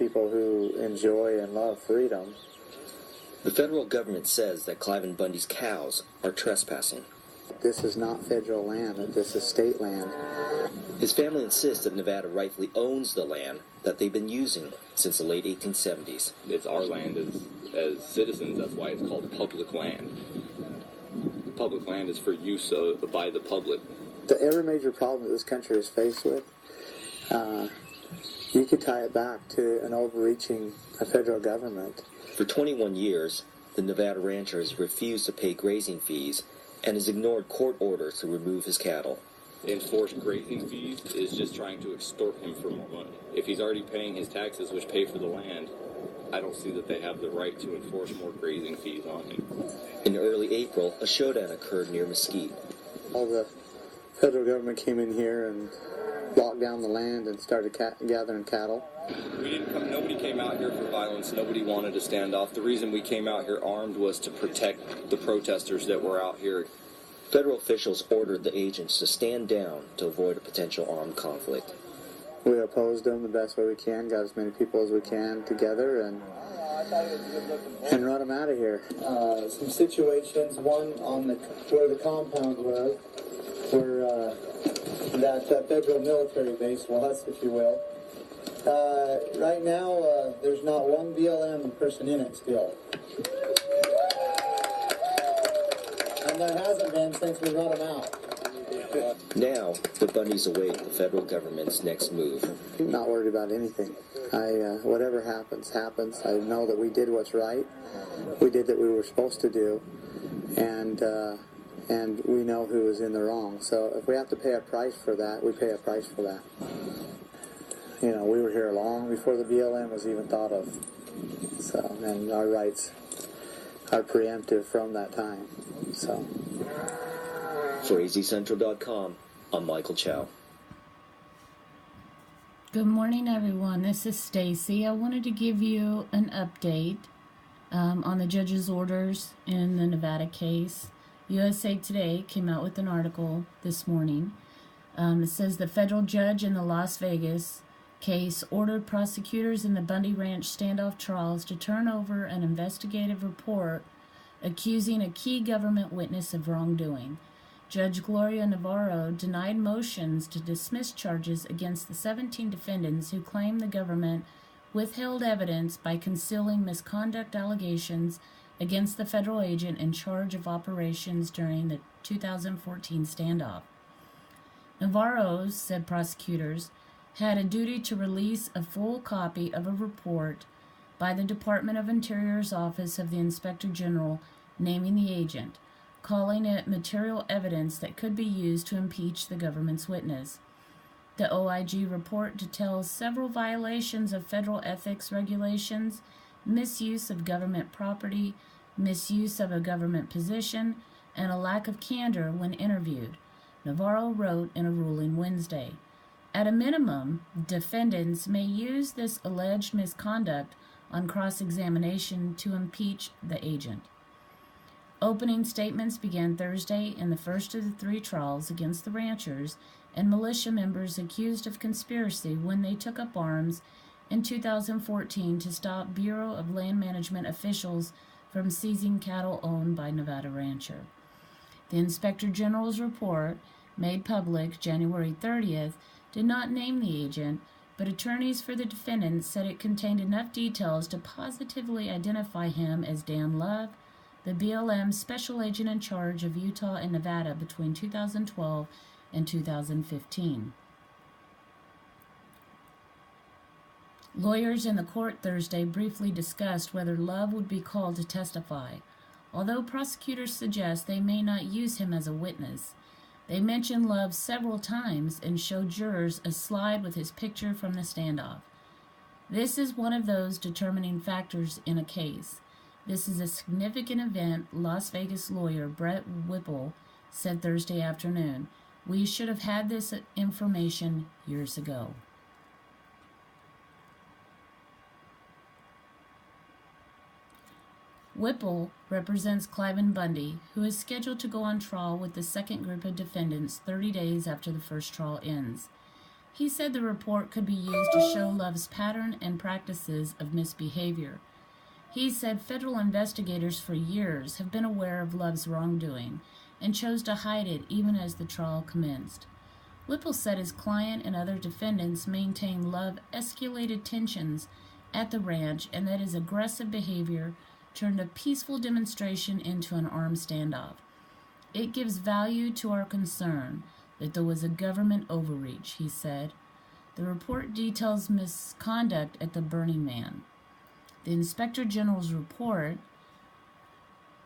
people who enjoy and love freedom. The federal government says that Cliven Bundy's cows are trespassing. This is not federal land, this is state land. His family insists that Nevada rightfully owns the land that they've been using since the late 1870s. It's our land as citizens, that's why it's called public land. Public land is for use by the public. Every major problem that this country is faced with, you could tie it back to an overreaching federal government. For 21 years, the Nevada rancher has refused to pay grazing fees and has ignored court orders to remove his cattle. Enforced grazing fees is just trying to extort him for more money. If he's already paying his taxes, which pay for the land, I don't see that they have the right to enforce more grazing fees on him. In early April, a showdown occurred near Mesquite. All the federal government came in here and locked down the land and started gathering cattle. Nobody came out here for violence. Nobody wanted to stand off. The reason we came out here armed was to protect the protesters that were out here. Federal officials ordered the agents to stand down to avoid a potential armed conflict. We opposed them the best way we can, got as many people as we can together, and run them out of here. Some situations, one on where the compound was, where that federal military base was, if you will. Right now, there's not one BLM person in it still. And there hasn't been since we brought them out. Now, the Bundys await the federal government's next move. I'm not worried about anything. Whatever happens, happens. I know that we did what's right. We did what we were supposed to do. And we know who is in the wrong. So if we have to pay a price for that, we pay a price for that. You know, we were here long before the BLM was even thought of. So, and our rights are preemptive from that time. So. For AZCentral.com, I'm Michael Chow. Good morning, everyone. This is Stacy. I wanted to give you an update on the judge's orders in the Nevada case. USAToday came out with an article this morning. It says the federal judge in the Las Vegas case ordered prosecutors in the Bundy Ranch standoff trials to turn over an investigative report accusing a key government witness of wrongdoing. Judge Gloria Navarro denied motions to dismiss charges against the 17 defendants who claim the government withheld evidence by concealing misconduct allegations against the federal agent in charge of operations during the 2014 standoff. Navarro, said prosecutors, had a duty to release a full copy of a report by the Department of Interior's Office of the Inspector General naming the agent, calling it material evidence that could be used to impeach the government's witness. The OIG report details several violations of federal ethics regulations, misuse of government property, misuse of a government position, and a lack of candor when interviewed, Navarro wrote in a ruling Wednesday. At a minimum, defendants may use this alleged misconduct on cross-examination to impeach the agent. Opening statements began Thursday in the first of the three trials against the ranchers and militia members accused of conspiracy when they took up arms in 2014 to stop Bureau of Land Management officials from seizing cattle owned by Nevada rancher. The Inspector General's report, made public January 30th, did not name the agent, but attorneys for the defendants said it contained enough details to positively identify him as Dan Love, the BLM special agent in charge of Utah and Nevada between 2012 and 2015. Lawyers in the court Thursday briefly discussed whether Love would be called to testify, although prosecutors suggest they may not use him as a witness. They mentioned Love several times and showed jurors a slide with his picture from the standoff. This is one of those determining factors in a case. This is a significant event, Las Vegas lawyer Brett Whipple said Thursday afternoon. We should have had this information years ago. Whipple represents Cliven Bundy, who is scheduled to go on trial with the second group of defendants 30 days after the first trial ends. He said the report could be used to show Love's pattern and practices of misbehavior. He said federal investigators for years have been aware of Love's wrongdoing and chose to hide it even as the trial commenced. Whipple said his client and other defendants maintained Love escalated tensions at the ranch and that his aggressive behavior turned a peaceful demonstration into an armed standoff. It gives value to our concern that there was a government overreach, he said. The report details misconduct at the Burning Man. The Inspector General's report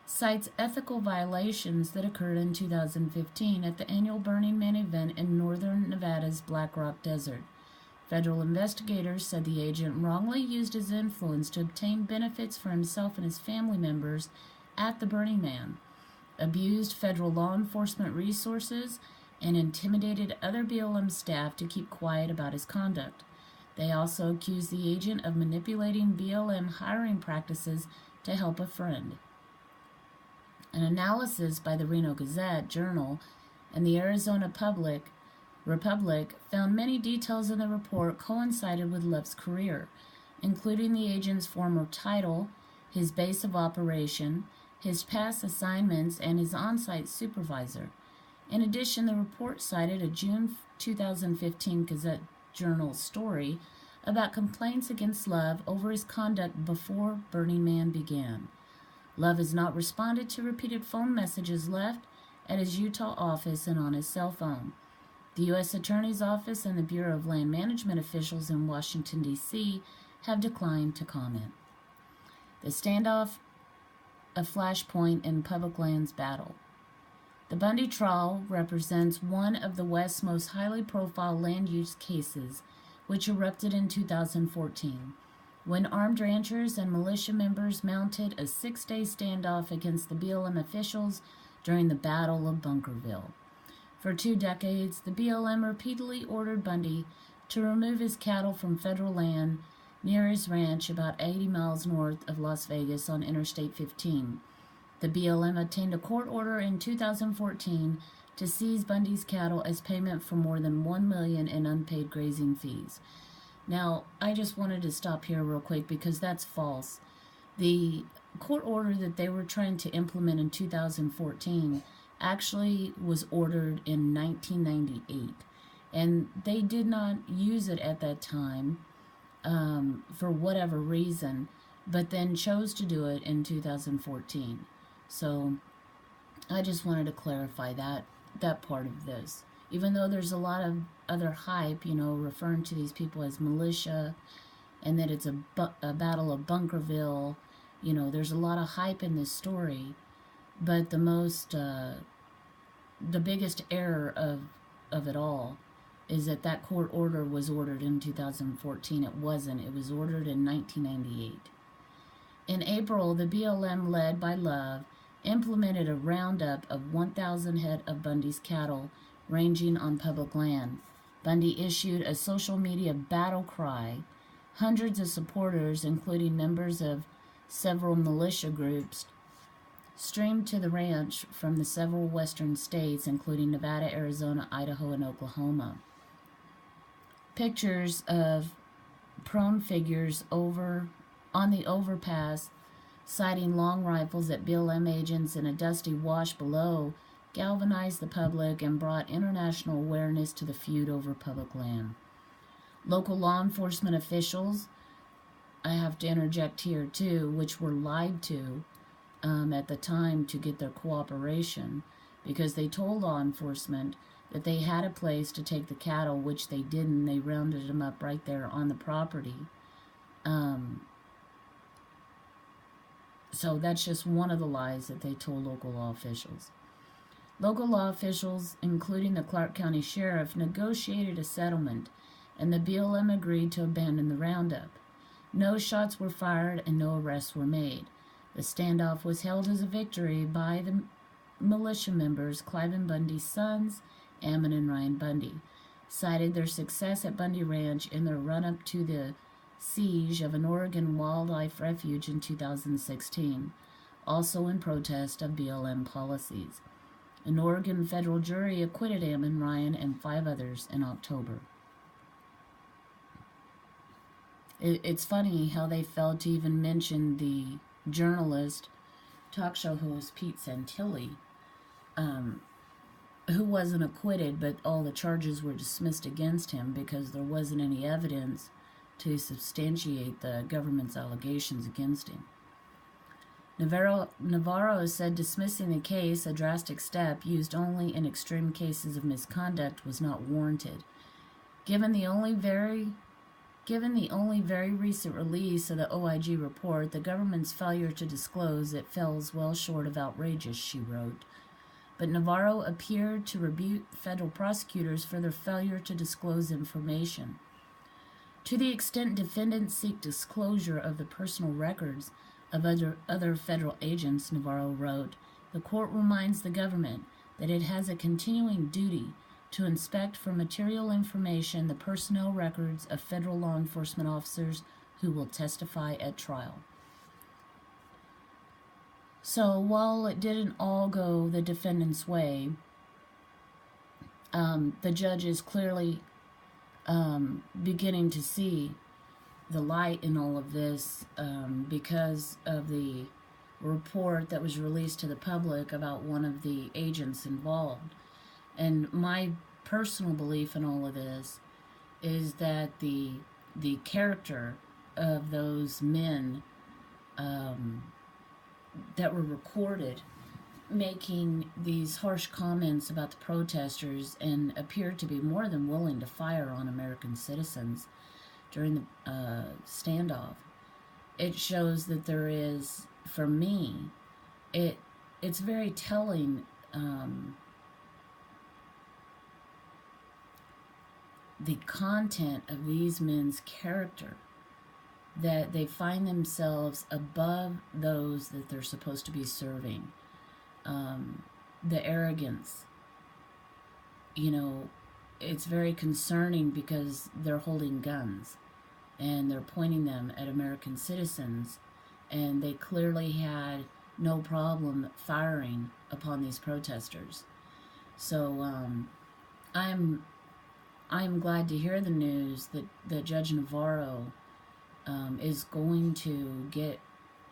cites ethical violations that occurred in 2015 at the annual Burning Man event in northern Nevada's Black Rock Desert. Federal investigators said the agent wrongly used his influence to obtain benefits for himself and his family members at the Burning Man, abused federal law enforcement resources, and intimidated other BLM staff to keep quiet about his conduct. They also accused the agent of manipulating BLM hiring practices to help a friend. An analysis by the Reno Gazette-Journal and the Arizona Republic found many details in the report coincided with Love's career, including the agent's former title, his base of operation, his past assignments, and his on-site supervisor. In addition, the report cited a June 2015 Gazette-Journal story about complaints against Love over his conduct before Burning Man began. Love has not responded to repeated phone messages left at his Utah office and on his cell phone. The U.S. Attorney's Office and the Bureau of Land Management officials in Washington, D.C. have declined to comment. The standoff, a flashpoint in public lands battle. The Bundy trial represents one of the West's most highly profile land use cases, which erupted in 2014, when armed ranchers and militia members mounted a 6-day standoff against the BLM officials during the Battle of Bunkerville. For 2 decades, the BLM repeatedly ordered Bundy to remove his cattle from federal land near his ranch about 80 miles north of Las Vegas on Interstate 15. The BLM obtained a court order in 2014 to seize Bundy's cattle as payment for more than $1 million in unpaid grazing fees. Now, I just wanted to stop here real quick because that's false. The court order that they were trying to implement in 2014 actually was ordered in 1998, and they did not use it at that time for whatever reason, but then chose to do it in 2014. So I just wanted to clarify that part of this. Even though there's a lot of other hype, referring to these people as militia, and that it's a battle of Bunkerville, there's a lot of hype in this story. But the biggest error of it all is that court order was ordered in 2014. It wasn't. It was ordered in 1998. In April, the BLM, led by Love, implemented a roundup of 1,000 head of Bundy's cattle ranging on public land. Bundy issued a social media battle cry. Hundreds of supporters, including members of several militia groups, streamed to the ranch from the several western states, including Nevada, Arizona, Idaho, and Oklahoma. Pictures of prone figures on the overpass, sighting long rifles at BLM agents in a dusty wash below, galvanized the public and brought international awareness to the feud over public land. Local law enforcement officials, I have to interject here too, which were lied to at the time to get their cooperation, because they told law enforcement that they had a place to take the cattle, which they didn't. They rounded them up right there on the property. So that's just one of the lies that they told local law officials. Local law officials, including the Clark County Sheriff, negotiated a settlement, and the BLM agreed to abandon the roundup. No shots were fired and no arrests were made. The standoff was hailed as a victory by the militia members. Cliven Bundy's sons, Ammon and Ryan Bundy, cited their success at Bundy Ranch in their run-up to the siege of an Oregon wildlife refuge in 2016, also in protest of BLM policies. An Oregon federal jury acquitted Ammon, Ryan, and 5 others in October. It's funny how they failed to even mention the journalist, talk show host Pete Santilli, who wasn't acquitted, but all the charges were dismissed against him because there wasn't any evidence to substantiate the government's allegations against him. Navarro said dismissing the case, a drastic step used only in extreme cases of misconduct, was not warranted. Given the only very recent release of the OIG report, the government's failure to disclose it falls well short of outrageous, she wrote. But Navarro appeared to rebuke federal prosecutors for their failure to disclose information. To the extent defendants seek disclosure of the personal records of other federal agents, Navarro wrote, the court reminds the government that it has a continuing duty to inspect for material information the personnel records of federal law enforcement officers who will testify at trial. So while it didn't all go the defendant's way, the judge is clearly beginning to see the light in all of this because of the report that was released to the public about one of the agents involved. And my personal belief in all of this is that the character of those men that were recorded making these harsh comments about the protesters and appeared to be more than willing to fire on American citizens during the standoff, it shows that there is, for me, it's very telling the content of these men's character, that they find themselves above those that they're supposed to be serving. The arrogance, it's very concerning because they're holding guns and they're pointing them at American citizens, and they clearly had no problem firing upon these protesters. So I'm glad to hear the news that Judge Navarro is going to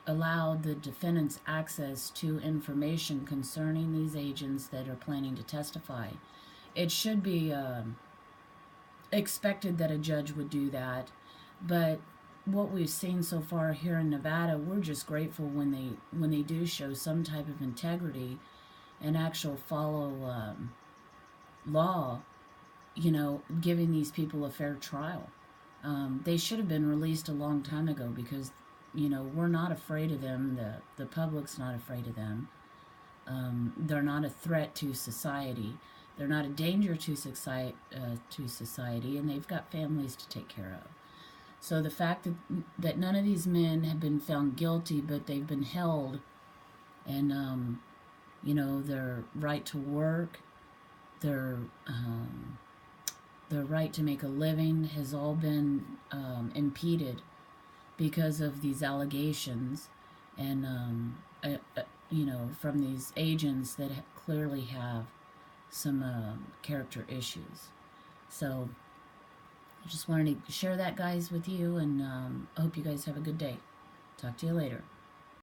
allow the defendants access to information concerning these agents that are planning to testify. It should be expected that a judge would do that, but what we've seen so far here in Nevada, we're just grateful when they do show some type of integrity and actual follow law, giving these people a fair trial. They should have been released a long time ago because, we're not afraid of them. The public's not afraid of them. They're not a threat to society. They're not a danger to society, and they've got families to take care of. So the fact that none of these men have been found guilty, but they've been held, and their right to work, their right to make a living has all been impeded because of these allegations, and from these agents that clearly have some character issues. So I just wanted to share that, guys, with you, and I hope you guys have a good day. Talk to you later.